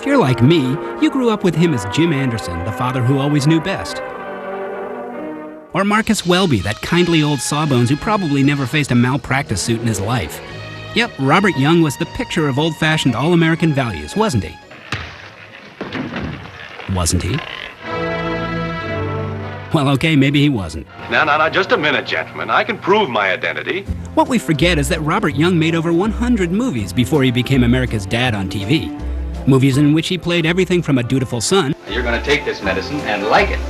If you're like me, you grew up with him as Jim Anderson, the father who always knew best. Or Marcus Welby, that kindly old sawbones who probably never faced a malpractice suit in his life. Yep, Robert Young was the picture of old-fashioned all-American values, wasn't he? Wasn't he? Well, okay, maybe he wasn't. Now, just a minute, gentlemen. I can prove my identity. What we forget is that Robert Young made over 100 movies before he became America's dad on TV. Movies in which he played everything from a dutiful son You're going to take this medicine and like it.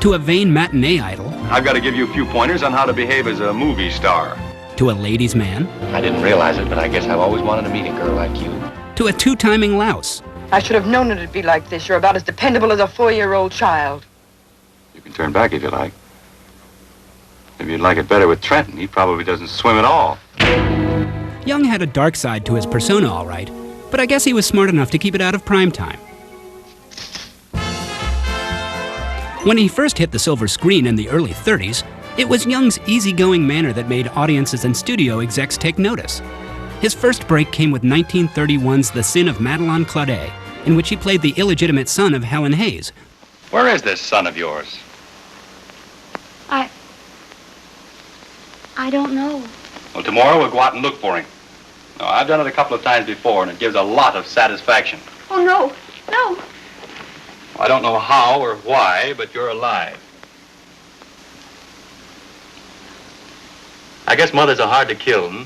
to a vain matinee idol I've got to give you a few pointers on how to behave as a movie star. to a ladies' man I didn't realize it, but I guess I've always wanted to meet a girl like you. to a two-timing louse. I should have known it'd be like this. You're about as dependable as a 4-year-old child. You can turn back if you like. Maybe you'd like it better with Trenton. He probably doesn't swim at all. Young had a dark side to his persona, all right, but I guess he was smart enough to keep it out of prime time. When he first hit the silver screen in the early 30s, it was Young's easygoing manner that made audiences and studio execs take notice. His first break came with 1931's The Sin of Madeline Claudet, in which he played the illegitimate son of Helen Hayes. Where is this son of yours? I don't know. Well, tomorrow we'll go out and look for him. No, I've done it a couple of times before, and it gives a lot of satisfaction. Oh, no. I don't know how or why, but you're alive. I guess mothers are hard to kill,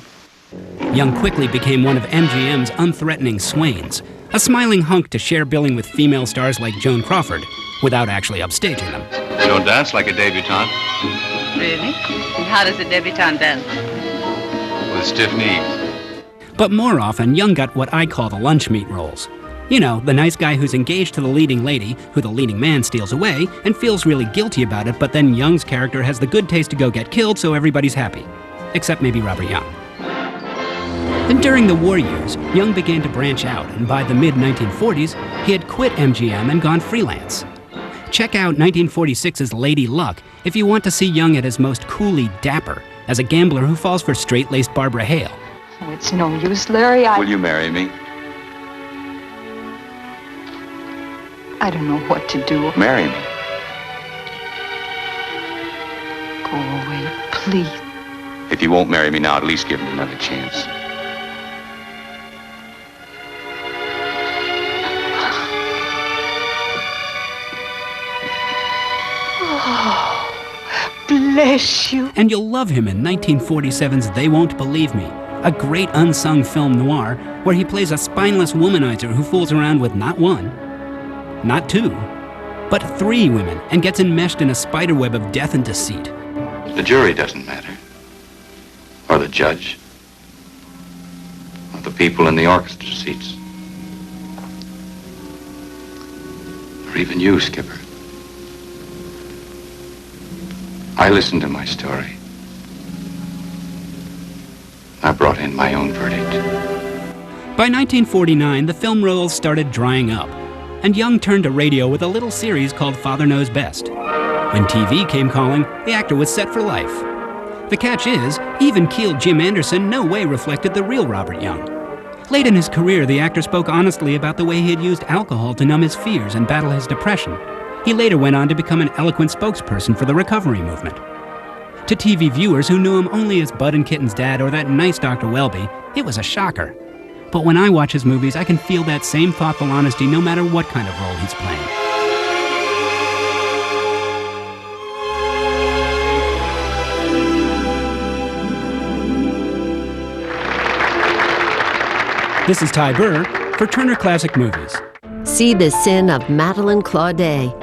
Young quickly became one of MGM's unthreatening swains, a smiling hunk to share billing with female stars like Joan Crawford, without actually upstaging them. You don't dance like a debutante. Really? And how does a debutante dance? With stiff knees. But more often, Young got what I call the lunch meat roles. You know, the nice guy who's engaged to the leading lady, who the leading man steals away, and feels really guilty about it, but then Young's character has the good taste to go get killed, so everybody's happy. Except maybe Robert Young. Then during the war years, Young began to branch out, and by the mid-1940s, he had quit MGM and gone freelance. Check out 1946's Lady Luck if you want to see Young at his most coolly dapper, as a gambler who falls for straight-laced Barbara Hale. Oh, it's no use, Larry. Will you marry me? I don't know what to do. Marry me. Go away, please. If you won't marry me now, at least give me another chance. Bless you. And you'll love him in 1947's They Won't Believe Me, a great unsung film noir where he plays a spineless womanizer who fools around with not one, not two, but 3 women and gets enmeshed in a spiderweb of death and deceit. The jury doesn't matter. Or the judge. Or the people in the orchestra seats. Or even you, Skipper. I listened to my story. I brought in my own verdict. By 1949, the film roles started drying up, and Young turned to radio with a little series called Father Knows Best. When TV came calling, the actor was set for life. The catch is, even-keeled Jim Anderson no way reflected the real Robert Young. Late in his career, the actor spoke honestly about the way he had used alcohol to numb his fears and battle his depression. He later went on to become an eloquent spokesperson for the recovery movement. To TV viewers who knew him only as Bud and Kitten's dad or that nice Dr. Welby, it was a shocker. But when I watch his movies, I can feel that same thoughtful honesty no matter what kind of role he's playing. This is Ty Burr for Turner Classic Movies. See The Sin of Madeline Claudet.